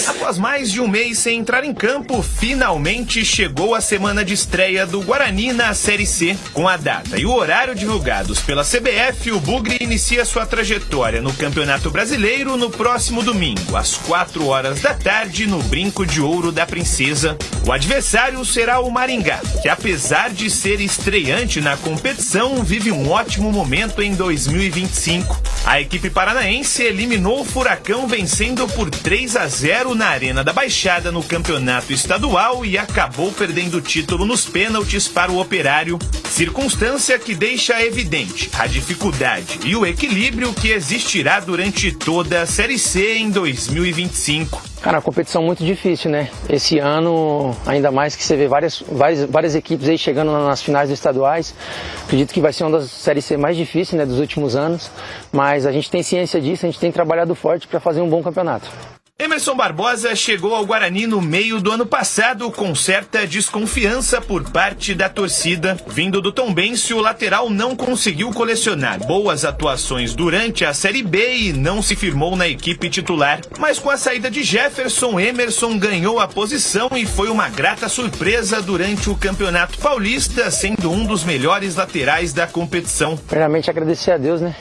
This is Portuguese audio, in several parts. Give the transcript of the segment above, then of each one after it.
Após mais de um mês sem entrar em campo, finalmente chegou a semana de estreia do Guarani na Série C. Com a data e o horário divulgados pela CBF, o Bugre inicia sua trajetória no Campeonato Brasileiro no próximo domingo, às 4 horas da tarde, no Brinco de Ouro da Princesa. O adversário será o Maringá, que apesar de ser estreante na competição, vive um ótimo momento em 2025. A equipe paranaense eliminou o Furacão vencendo por 3-0 na Arena da Baixada no Campeonato Estadual e acabou perdendo o título nos pênaltis para o Operário, circunstância que deixa evidente a dificuldade e o equilíbrio que existirá durante toda a Série C em 2025. Cara, uma competição muito difícil, né? Esse ano, ainda mais que você vê várias equipes aí chegando nas finais dos estaduais. Acredito que vai ser uma das séries C mais difíceis, né, dos últimos anos. Mas a gente tem ciência disso, a gente tem trabalhado forte para fazer um bom campeonato. Emerson Barbosa chegou ao Guarani no meio do ano passado com certa desconfiança por parte da torcida. Vindo do Tombense, o lateral não conseguiu colecionar boas atuações durante a Série B e não se firmou na equipe titular. Mas com a saída de Jefferson, Emerson ganhou a posição e foi uma grata surpresa durante o Campeonato Paulista, sendo um dos melhores laterais da competição. Primeiramente agradecer a Deus, né?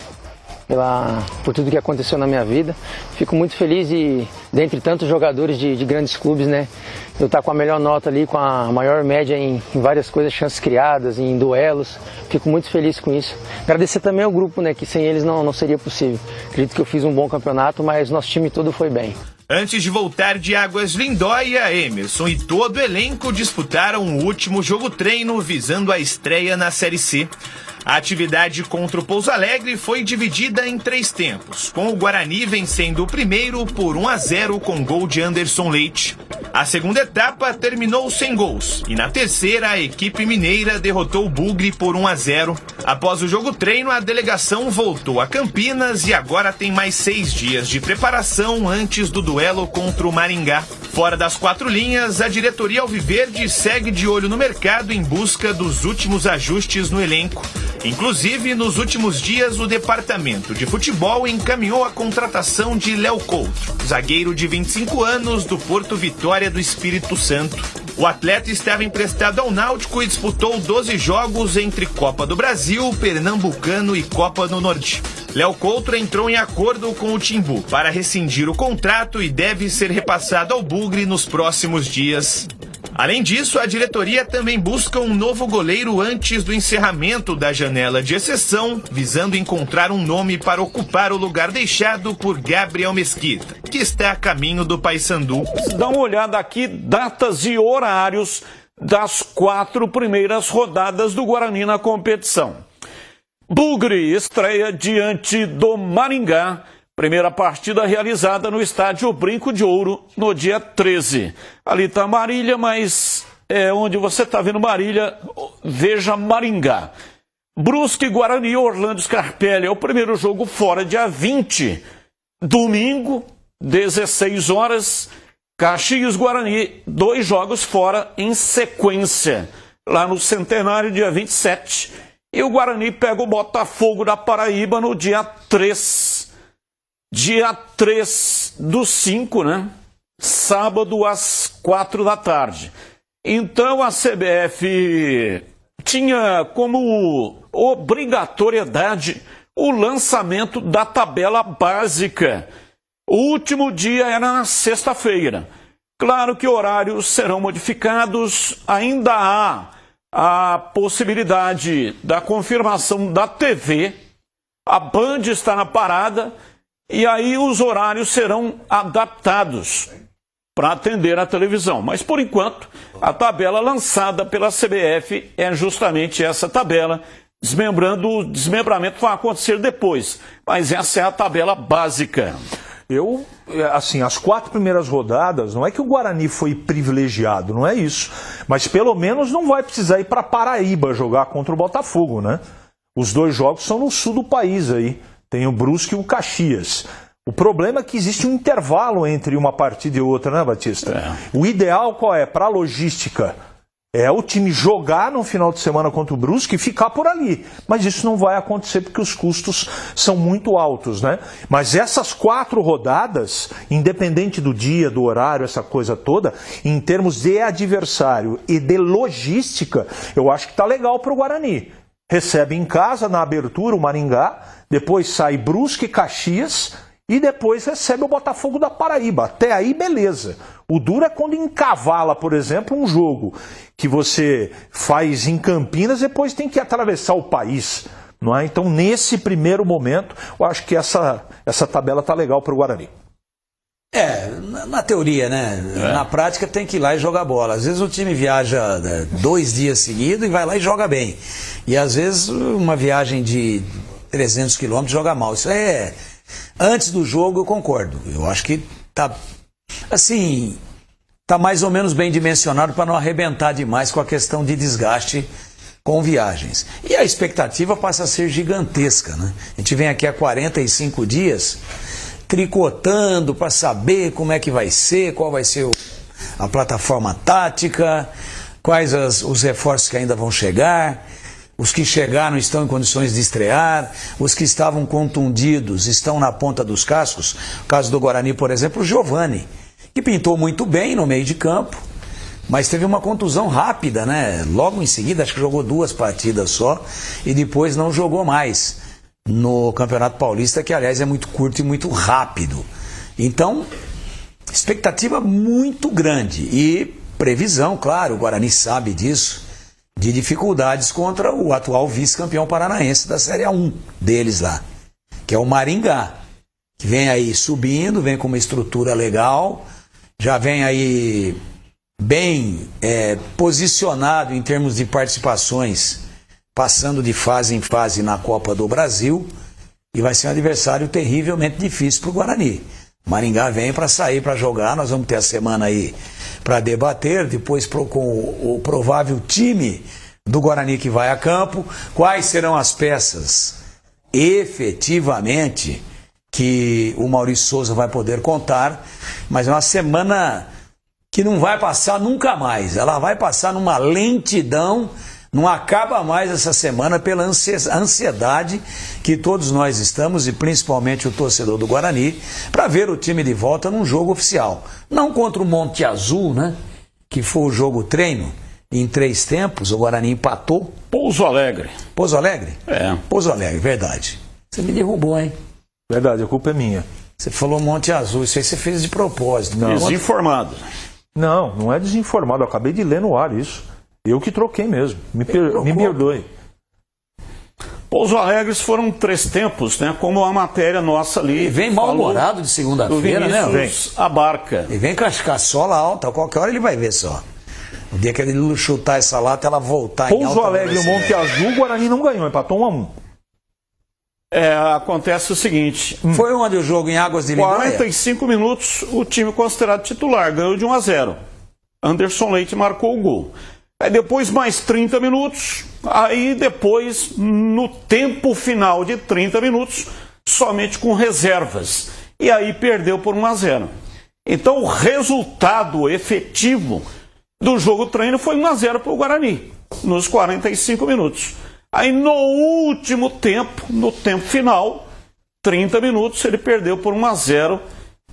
Por tudo que aconteceu na minha vida. Fico muito feliz e, dentre tantos jogadores de grandes clubes, né, eu estar com a melhor nota ali, com a maior média em várias coisas, chances criadas, em duelos. Fico muito feliz com isso. Agradecer também ao grupo, né, que sem eles não seria possível. Acredito que eu fiz um bom campeonato, mas nosso time todo foi bem. Antes de voltar de Águas Lindóia, Emerson e todo o elenco disputaram o último jogo-treino visando a estreia na Série C. A atividade contra o Pouso Alegre foi dividida em 3 tempos, com o Guarani vencendo o primeiro por 1-0 com gol de Anderson Leite. A segunda etapa terminou sem gols e na terceira a equipe mineira derrotou o Bugre por 1-0. Após o jogo-treino, a delegação voltou a Campinas e agora tem mais 6 dias de preparação antes do duelo contra o Maringá. Fora das 4 linhas, a diretoria alviverde segue de olho no mercado em busca dos últimos ajustes no elenco. Inclusive, nos últimos dias, o departamento de futebol encaminhou a contratação de Léo Couto, zagueiro de 25 anos do Porto Vitória do Espírito Santo. O atleta estava emprestado ao Náutico e disputou 12 jogos entre Copa do Brasil, Pernambucano e Copa do Norte. Léo Couto entrou em acordo com o Timbu para rescindir o contrato e deve ser repassado ao Bugre nos próximos dias. Além disso, a diretoria também busca um novo goleiro antes do encerramento da janela de exceção, visando encontrar um nome para ocupar o lugar deixado por Gabriel Mesquita, que está a caminho do Paysandu. Dá uma olhada aqui, datas e horários das 4 primeiras rodadas do Guarani na competição. Bugre estreia diante do Maringá. Primeira partida realizada no estádio Brinco de Ouro no dia 13. Ali está Marília, mas onde você está vendo Marília, veja Maringá. Brusque, Guarani e Orlando Scarpelli é o primeiro jogo fora, dia 20. Domingo, 16 horas. Caxias, Guarani, 2 jogos fora em sequência. Lá no Centenário, dia 27. E o Guarani pega o Botafogo da Paraíba no dia 3. Dia 3 do 5, né? Sábado às 4 da tarde. Então a CBF tinha como obrigatoriedade o lançamento da tabela básica. O último dia era na sexta-feira. Claro que horários serão modificados, ainda há a possibilidade da confirmação da TV. A Band está na parada. E aí os horários serão adaptados para atender a televisão. Mas, por enquanto, a tabela lançada pela CBF é justamente essa tabela. O desmembramento vai acontecer depois. Mas essa é a tabela básica. As 4 primeiras rodadas, não é que o Guarani foi privilegiado, não é isso. Mas pelo menos não vai precisar ir para Paraíba jogar contra o Botafogo, né? Os 2 jogos são no sul do país aí. Tem o Brusque e o Caxias. O problema é que existe um intervalo entre uma partida e outra, né, Batista? O ideal qual é? Para a logística, É o time jogar no final de semana contra o Brusque e ficar por ali. Mas isso não vai acontecer porque os custos são muito altos, né? Mas essas 4 rodadas, independente do dia, do horário, essa coisa toda, em termos de adversário e de logística, eu acho que tá legal para o Guarani. Recebe em casa, na abertura, o Maringá, depois sai Brusque, Caxias e depois recebe o Botafogo da Paraíba. Até aí, beleza. O duro é quando encavala, por exemplo, um jogo que você faz em Campinas, depois tem que atravessar o país. Não é? Então, nesse primeiro momento, eu acho que essa tabela tá legal para o Guarani. Na teoria, né? Na prática tem que ir lá e jogar bola. Às vezes o time viaja 2 dias seguidos e vai lá e joga bem. E às vezes uma viagem de 300 quilômetros joga mal. Isso é... Antes do jogo eu concordo. Eu acho que tá... Assim... Tá mais ou menos bem dimensionado para não arrebentar demais com a questão de desgaste com viagens. E a expectativa passa a ser gigantesca, né? A gente vem aqui há 45 dias... tricotando para saber como é que vai ser, qual vai ser a plataforma tática, quais os reforços que ainda vão chegar, os que chegaram estão em condições de estrear, os que estavam contundidos estão na ponta dos cascos. O caso do Guarani, por exemplo, o Giovani, que pintou muito bem no meio de campo, mas teve uma contusão rápida, né? Logo em seguida, acho que jogou 2 partidas só e depois não jogou mais no Campeonato Paulista, que aliás é muito curto e muito rápido. Então, expectativa muito grande e previsão, claro, o Guarani sabe disso, de dificuldades contra o atual vice-campeão paranaense da Série A1 deles lá, que é o Maringá, que vem aí subindo, vem com uma estrutura legal, já vem aí bem posicionado em termos de participações, passando de fase em fase na Copa do Brasil, e vai ser um adversário terrivelmente difícil para o Guarani. Maringá vem para sair, para jogar, nós vamos ter a semana aí para debater, depois com o provável time do Guarani que vai a campo, quais serão as peças efetivamente que o Maurício Souza vai poder contar, mas é uma semana que não vai passar nunca mais, ela vai passar numa lentidão. Não acaba mais essa semana pela ansiedade que todos nós estamos, e principalmente o torcedor do Guarani, para ver o time de volta num jogo oficial. Não contra o Monte Azul, né? Que foi o jogo treino, em 3 tempos, o Guarani empatou. Pouso Alegre. Pouso Alegre? É. Pouso Alegre, verdade. Você me derrubou, hein? Verdade, a culpa é minha. Você falou Monte Azul, isso aí você fez de propósito. Não. Desinformado. Não é desinformado, eu acabei de ler no ar isso. Eu que troquei mesmo, me perdoe. Pouso Alegres foram 3 tempos, né? Como a matéria nossa ali. E vem mal-humorado de segunda-feira, né? Vem. Abarca. E vem com a caçola alta, qualquer hora ele vai ver só. O dia que ele chutar essa lata, ela voltar em alta. Pouso Alegre e o Monte Azul, o Guarani não ganhou, empatou 1-1. Acontece o seguinte. Foi onde o jogo em Águas de Lindóia? 45 minutos, o time considerado titular ganhou de 1-0. Anderson Leite marcou o gol. Aí depois mais 30 minutos, aí depois no tempo final de 30 minutos, somente com reservas. E aí perdeu por 1-0. Então o resultado efetivo do jogo treino foi 1-0 para o Guarani, nos 45 minutos. Aí no último tempo, no tempo final, 30 minutos, ele perdeu por 1-0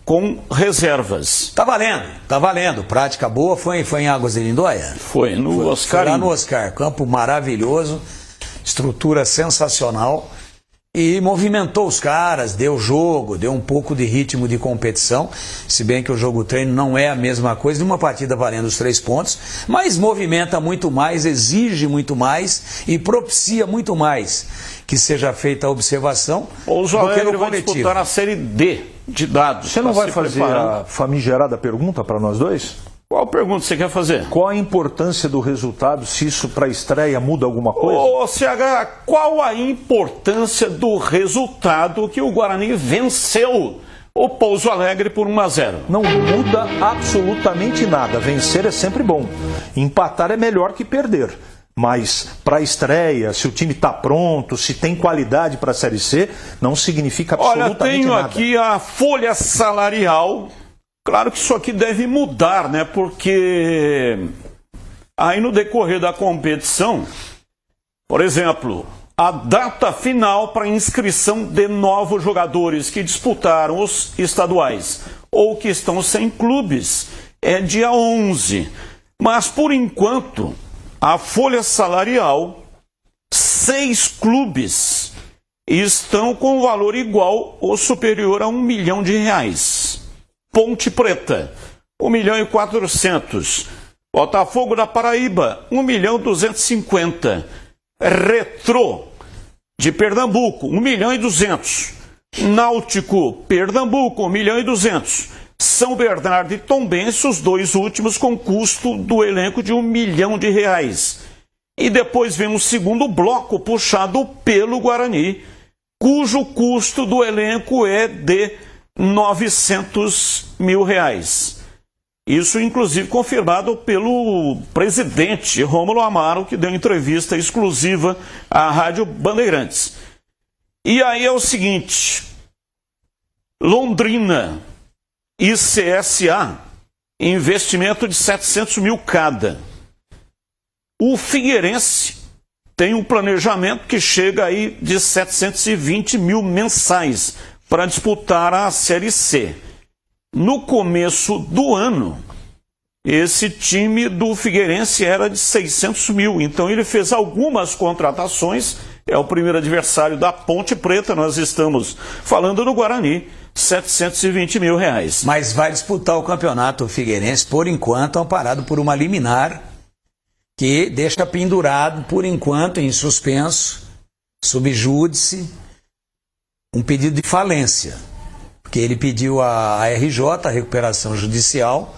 com reservas. Tá valendo. Prática boa, foi em Águas de Lindóia? Foi no Oscar. Foi lá no Oscar, campo maravilhoso, estrutura sensacional, e movimentou os caras, deu jogo, deu um pouco de ritmo de competição, se bem que o jogo treino não é a mesma coisa de uma partida valendo os 3 pontos, mas movimenta muito mais, exige muito mais e propicia muito mais que seja feita a observação do que no vai coletivo. Disputar a Série D de dados. Você não vai fazer a famigerada pergunta para nós dois? Qual pergunta você quer fazer? Qual a importância do resultado, se isso para a estreia muda alguma coisa? Ô, CH, qual a importância do resultado que o Guarani venceu o Pouso Alegre por 1-0? Não muda absolutamente nada. Vencer é sempre bom. Empatar é melhor que perder. Mas para a estreia, se o time está pronto, se tem qualidade para a Série C, não significa absolutamente nada. Olha, tenho aqui a folha salarial. Claro que isso aqui deve mudar, né? Porque Aí no decorrer da competição, por exemplo, a data final para inscrição de novos jogadores que disputaram os estaduais ou que estão sem clubes é dia 11. Mas, por enquanto, a folha salarial, 6 clubes estão com valor igual ou superior a R$1 milhão. Ponte Preta, 1.400.000. Botafogo da Paraíba, 1.250.000. Retrô de Pernambuco, 1.200.000. Náutico, Pernambuco, 1.200.000. São Bernardo e Tombense, os 2 últimos com custo do elenco de R$1 milhão. E depois vem um segundo bloco puxado pelo Guarani, cujo custo do elenco é de R$900 mil. Isso, inclusive, confirmado pelo presidente Rômulo Amaro, que deu entrevista exclusiva à Rádio Bandeirantes. E aí é o seguinte: Londrina e CSA, investimento de 700 mil cada. O Figueirense tem um planejamento que chega aí de 720 mil mensais para disputar a Série C. No começo do ano, esse time do Figueirense era de 600 mil, então ele fez algumas contratações, é o primeiro adversário da Ponte Preta, nós estamos falando no Guarani, 720 mil reais. Mas vai disputar o campeonato Figueirense, por enquanto, amparado por uma liminar que deixa pendurado, por enquanto, em suspenso, subjúdice, um pedido de falência. Porque ele pediu a RJ, a recuperação judicial,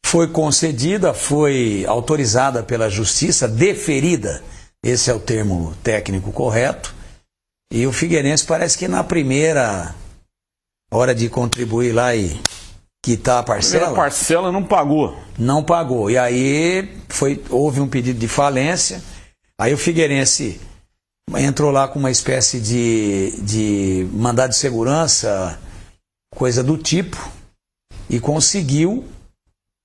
foi concedida, foi autorizada pela Justiça, deferida, esse é o termo técnico correto, e o Figueirense parece que na primeira hora de contribuir lá e quitar a parcela... A parcela não pagou. Não pagou, e aí houve um pedido de falência, aí o Figueirense entrou lá com uma espécie de mandado de segurança, coisa do tipo, e conseguiu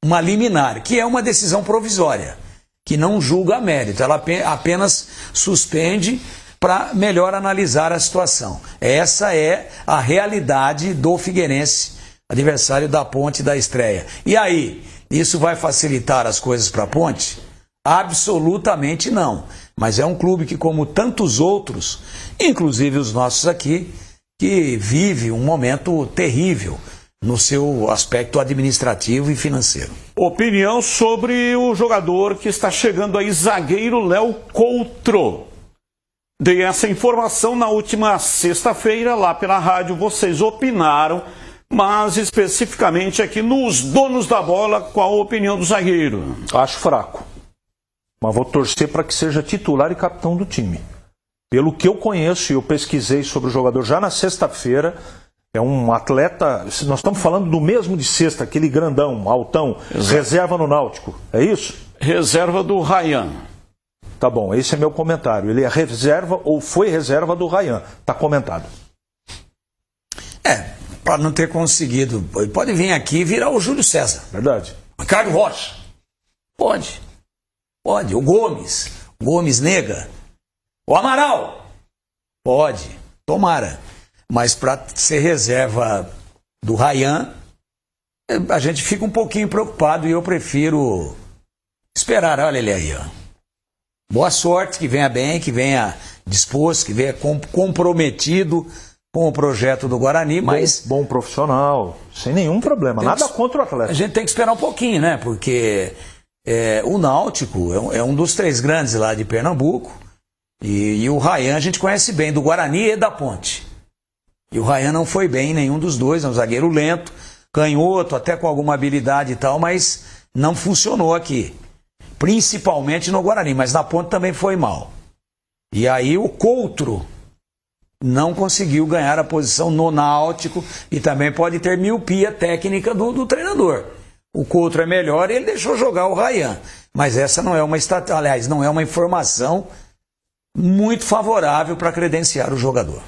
uma liminar, que é uma decisão provisória, que não julga mérito, ela apenas suspende para melhor analisar a situação. Essa é a realidade do Figueirense, adversário da Ponte da estreia. E aí, isso vai facilitar as coisas para a Ponte? Absolutamente não. Mas é um clube que, como tantos outros, inclusive os nossos aqui, que vive um momento terrível no seu aspecto administrativo e financeiro. Opinião sobre o jogador que está chegando aí, zagueiro Léo Coutro. Dei essa informação na última sexta-feira, lá pela rádio, vocês opinaram, mas especificamente aqui nos donos da bola, qual a opinião do zagueiro? Acho fraco. Mas vou torcer para que seja titular e capitão do time. Pelo que eu conheço e eu pesquisei sobre o jogador já na sexta-feira, é um atleta, nós estamos falando do mesmo de sexta, aquele grandão, altão, reserva no Náutico, é isso? Reserva do Ryan. Tá bom, esse é meu comentário. Ele é reserva ou foi reserva do Ryan, tá comentado. Para não ter conseguido, pode vir aqui e virar o Júlio César. Verdade. Ricardo Rocha. Pode. O Gomes Nega. O Amaral. Pode. Tomara. Mas para ser reserva do Ryan, a gente fica um pouquinho preocupado e eu prefiro esperar. Olha ele aí, ó. Boa sorte, que venha bem, que venha disposto, que venha comprometido com o projeto do Guarani, mas... Bom profissional, sem nenhum problema, nada contra o atleta. A gente tem que esperar um pouquinho, né? Porque o Náutico é um dos 3 grandes lá de Pernambuco, e o Ryan a gente conhece bem, do Guarani e da Ponte. E o Ryan não foi bem em nenhum dos dois, é um zagueiro lento, canhoto, até com alguma habilidade e tal, mas não funcionou aqui. Principalmente no Guarani, mas na Ponte também foi mal. E aí o Coutro não conseguiu ganhar a posição no Náutico e também pode ter miopia técnica do treinador. O Coutro é melhor e ele deixou jogar o Ryan. Mas essa não é não é uma informação muito favorável para credenciar o jogador.